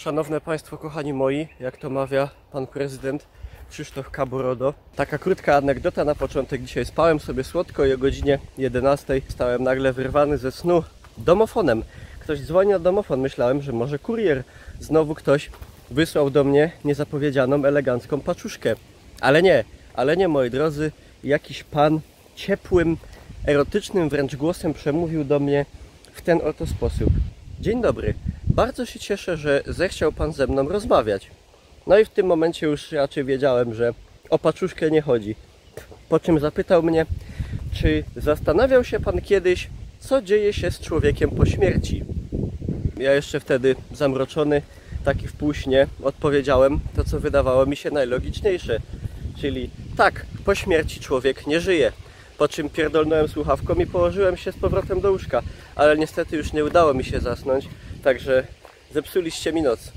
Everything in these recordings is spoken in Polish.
Szanowne Państwo, kochani moi, jak to mawia pan prezydent Krzysztof Kaborodo. Taka krótka anegdota na początek. Dzisiaj spałem sobie słodko i o godzinie 11 stałem nagle wyrwany ze snu domofonem. Ktoś dzwoni na domofon. Myślałem, że może kurier. Znowu ktoś wysłał do mnie niezapowiedzianą, elegancką paczuszkę. Ale nie, moi drodzy. Jakiś pan ciepłym, erotycznym wręcz głosem przemówił do mnie w ten oto sposób. Dzień dobry. Bardzo się cieszę, że zechciał pan ze mną rozmawiać. No i w tym momencie już raczej wiedziałem, że o paczuszkę nie chodzi. Po czym zapytał mnie, czy zastanawiał się pan kiedyś, co dzieje się z człowiekiem po śmierci? Ja jeszcze wtedy zamroczony, taki w półśnie, odpowiedziałem to, co wydawało mi się najlogiczniejsze. Czyli tak, po śmierci człowiek nie żyje. Po czym pierdolnąłem słuchawką i położyłem się z powrotem do łóżka. Ale niestety już nie udało mi się zasnąć, także zepsuliście mi noc.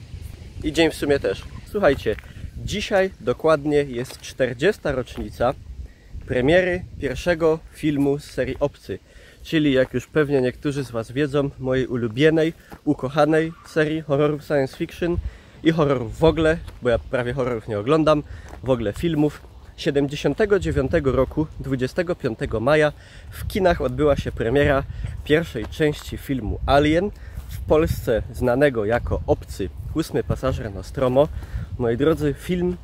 I dzień w sumie też. Słuchajcie, dzisiaj dokładnie jest 40. rocznica premiery pierwszego filmu z serii Obcy. Czyli, jak już pewnie niektórzy z Was wiedzą, mojej ulubionej, ukochanej serii horrorów science fiction i horrorów w ogóle, bo ja prawie horrorów nie oglądam, w ogóle filmów. 79 roku, 25 maja w kinach odbyła się premiera pierwszej części filmu Alien, w Polsce znanego jako Obcy, 8 pasażer Nostromo. Moi drodzy, film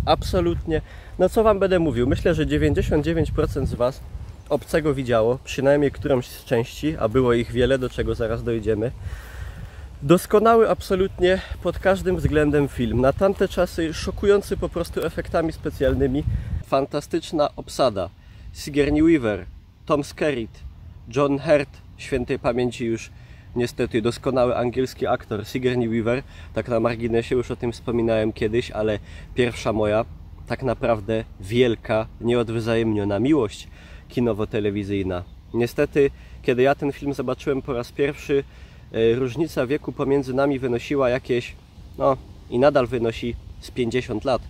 absolutnie, no co Wam będę mówił, myślę, że 99% z Was Obcego widziało, przynajmniej którąś z części, a było ich wiele, do czego zaraz dojdziemy. Doskonały absolutnie pod każdym względem film. Na tamte czasy szokujący po prostu efektami specjalnymi. Fantastyczna obsada. Sigourney Weaver, Tom Skerritt, John Hurt, świętej pamięci już niestety doskonały angielski aktor Sigourney Weaver. Tak na marginesie, już o tym wspominałem kiedyś, ale pierwsza moja tak naprawdę wielka, nieodwzajemniona miłość kinowo-telewizyjna. Niestety, kiedy ja ten film zobaczyłem po raz pierwszy, różnica wieku pomiędzy nami wynosiła jakieś, no i nadal wynosi z 50 lat,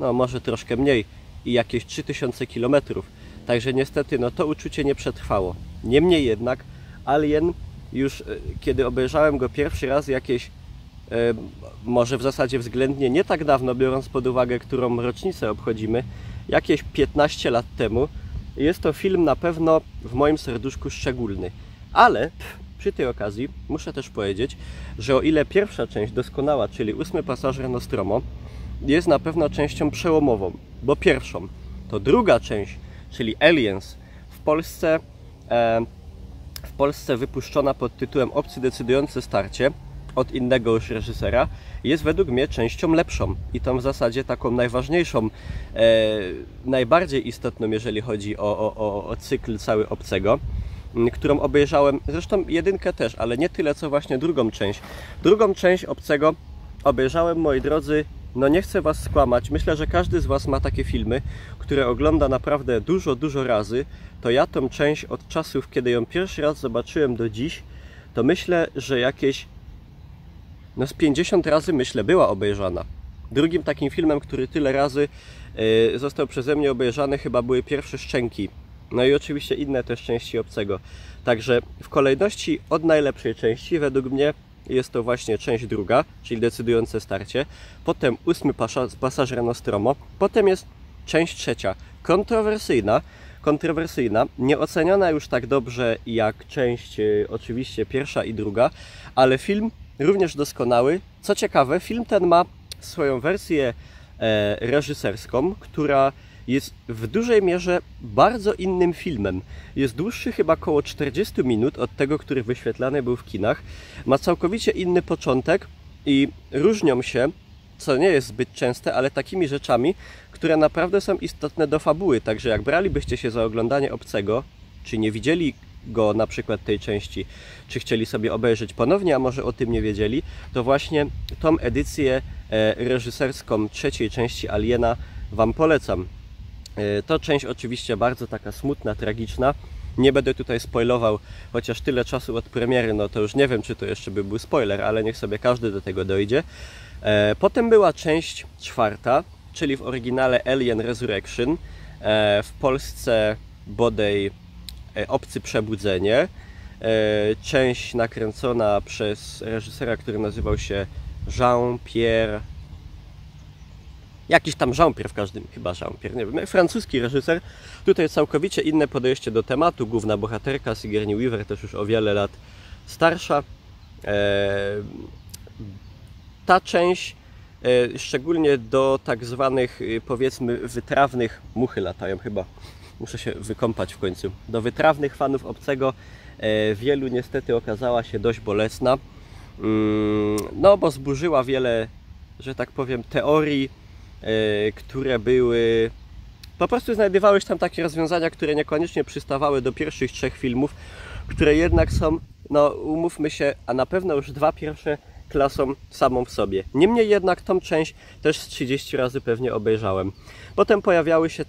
no może troszkę mniej i jakieś 3000 km. Także niestety no to uczucie nie przetrwało. Niemniej jednak Alien, już kiedy obejrzałem go pierwszy raz jakieś, może w zasadzie względnie nie tak dawno, biorąc pod uwagę, którą rocznicę obchodzimy, jakieś 15 lat temu, jest to film na pewno w moim serduszku szczególny. Ale przy tej okazji muszę też powiedzieć, że o ile pierwsza część doskonała, czyli 8 pasażer Nostromo, jest na pewno częścią przełomową, bo pierwszą to druga część, czyli Aliens, w Polsce wypuszczona pod tytułem Obcy decydujące starcie od innego już reżysera, jest według mnie częścią lepszą i tą w zasadzie taką najważniejszą, najbardziej istotną, jeżeli chodzi o cykl cały Obcego, którą obejrzałem, zresztą jedynkę też, ale nie tyle co właśnie drugą część. Drugą część Obcego obejrzałem, moi drodzy, no nie chcę Was skłamać, myślę, że każdy z Was ma takie filmy, które ogląda naprawdę dużo razy. To ja tą część od czasów, kiedy ją pierwszy raz zobaczyłem do dziś, to myślę, że jakieś no z 50 razy, myślę, była obejrzana. Drugim takim filmem, który tyle razy został przeze mnie obejrzany, chyba były Pierwsze Szczęki. No i oczywiście inne też części Obcego. Także w kolejności od najlepszej części według mnie jest to właśnie część druga, czyli decydujące starcie. Potem 8 pasażer Nostromo. Potem jest część trzecia, kontrowersyjna, nieoceniona już tak dobrze jak część oczywiście pierwsza i druga, ale film również doskonały. Co ciekawe, film ten ma swoją wersję reżyserską, która jest w dużej mierze bardzo innym filmem. Jest dłuższy chyba około 40 minut od tego, który wyświetlany był w kinach. Ma całkowicie inny początek i różnią się, co nie jest zbyt częste, ale takimi rzeczami, które naprawdę są istotne do fabuły. Także jak bralibyście się za oglądanie Obcego, czy nie widzieli go na przykład tej części, czy chcieli sobie obejrzeć ponownie, a może o tym nie wiedzieli, to właśnie tą edycję reżyserską trzeciej części Aliena Wam polecam. To część oczywiście bardzo taka smutna, tragiczna. Nie będę tutaj spoilował, chociaż tyle czasu od premiery, no to już nie wiem, czy to jeszcze by był spoiler, ale niech sobie każdy do tego dojdzie. Potem była część czwarta, czyli w oryginale Alien Resurrection, w Polsce bodaj Obcy Przebudzenie. Część nakręcona przez reżysera, który nazywał się Jean-Pierre, jakiś tam Jean-Pierre w każdym, chyba Jean-Pierre, nie wiem, francuski reżyser. Tutaj całkowicie inne podejście do tematu, główna bohaterka Sigourney Weaver też już o wiele lat starsza. Ta część, szczególnie do tak zwanych, powiedzmy, wytrawnych, muchy latają chyba, muszę się wykąpać w końcu, do wytrawnych fanów Obcego wielu niestety okazała się dość bolesna, no bo zburzyła wiele, że tak powiem, teorii, które były, po prostu znajdowały się tam takie rozwiązania, które niekoniecznie przystawały do pierwszych 3 filmów, które jednak są, no umówmy się, a na pewno już 2 pierwsze klasą samą w sobie. Niemniej jednak tą część też z 30 razy pewnie obejrzałem. Potem pojawiały się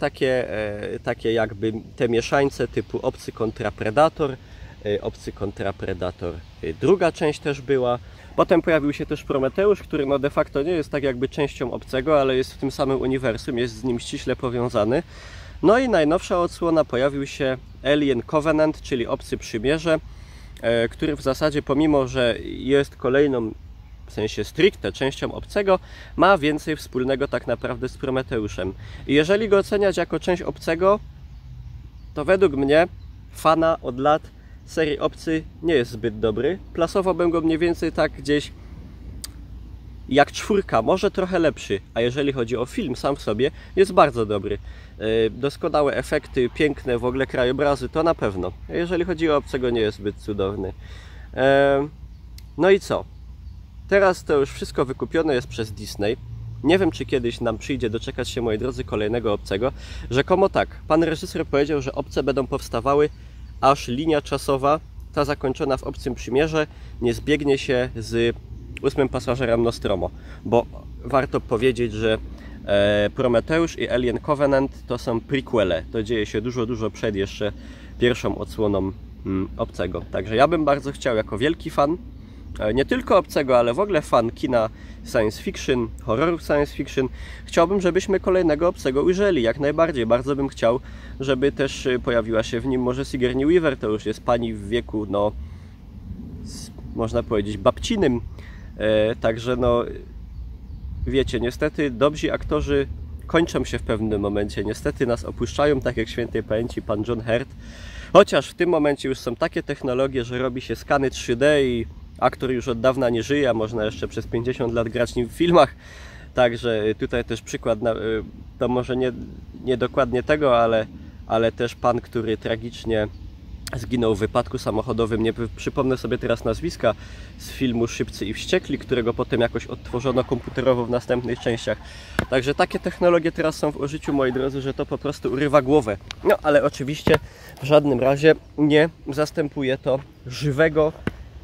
takie jakby te mieszańce typu Obcy kontra Predator, Obcy kontra Predator druga część też była. Potem pojawił się też Prometeusz, który no de facto nie jest tak jakby częścią Obcego, ale jest w tym samym uniwersum, jest z nim ściśle powiązany. No i najnowsza odsłona, pojawił się Alien Covenant, czyli Obcy Przymierze, który w zasadzie pomimo, że jest kolejną, w sensie stricte, częścią Obcego, ma więcej wspólnego tak naprawdę z Prometeuszem. I jeżeli go oceniać jako część Obcego, to według mnie fana od lat serii Obcy nie jest zbyt dobry. Plasowałbym go mniej więcej tak gdzieś jak 4, może trochę lepszy, a jeżeli chodzi o film sam w sobie, jest bardzo dobry. Doskonałe efekty, piękne w ogóle krajobrazy, to na pewno. A jeżeli chodzi o Obcego, nie jest zbyt cudowny. No i co? Teraz to już wszystko wykupione jest przez Disney. Nie wiem, czy kiedyś nam przyjdzie doczekać się, moi drodzy, kolejnego Obcego. Rzekomo tak, pan reżyser powiedział, że Obce będą powstawały, aż linia czasowa, ta zakończona w Obcym Przymierze, nie zbiegnie się z 8 pasażerem Nostromo. Bo warto powiedzieć, że Prometeusz i Alien Covenant to są prequele. To dzieje się dużo przed jeszcze pierwszą odsłoną Obcego. Także ja bym bardzo chciał, jako wielki fan, nie tylko Obcego, ale w ogóle fan kina science fiction, horrorów science fiction, chciałbym, żebyśmy kolejnego Obcego ujrzeli, jak najbardziej. Bardzo bym chciał, żeby też pojawiła się w nim może Sigourney Weaver, to już jest pani w wieku, no, można powiedzieć, babcinym. Także no, wiecie, niestety dobrzy aktorzy kończą się w pewnym momencie. Niestety nas opuszczają, tak jak świętej pamięci pan John Hurt. Chociaż w tym momencie już są takie technologie, że robi się skany 3D i aktor już od dawna nie żyje, a można jeszcze przez 50 lat grać nim w filmach. Także tutaj też przykład, to może nie dokładnie tego, ale też pan, który tragicznie zginął w wypadku samochodowym, nie przypomnę sobie teraz nazwiska, z filmu Szybcy i Wściekli, którego potem jakoś odtworzono komputerowo w następnych częściach. Także takie technologie teraz są w użyciu, moi drodzy, że to po prostu urywa głowę. No ale oczywiście w żadnym razie nie zastępuje to żywego,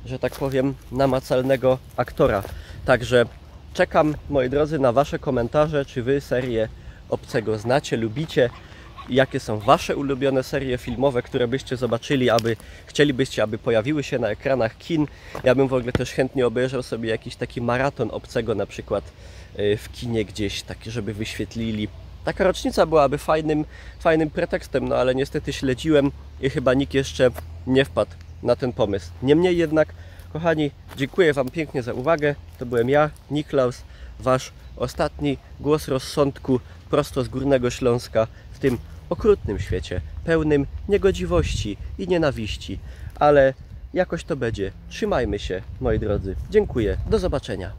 że tak powiem, namacalnego aktora. Także czekam, moi drodzy, na wasze komentarze, czy wy serię Obcego znacie, lubicie, jakie są wasze ulubione serie filmowe, które byście zobaczyli, chcielibyście, aby pojawiły się na ekranach kin. Ja bym w ogóle też chętnie obejrzał sobie jakiś taki maraton Obcego, na przykład w kinie gdzieś, taki, żeby wyświetlili. Taka rocznica byłaby fajnym pretekstem, no ale niestety śledziłem i chyba nikt jeszcze nie wpadł na ten pomysł. Niemniej jednak, kochani, dziękuję wam pięknie za uwagę. To byłem ja, Niklaus, wasz ostatni głos rozsądku prosto z Górnego Śląska w tym okrutnym świecie, pełnym niegodziwości i nienawiści. Ale jakoś to będzie. Trzymajmy się, moi drodzy. Dziękuję. Do zobaczenia.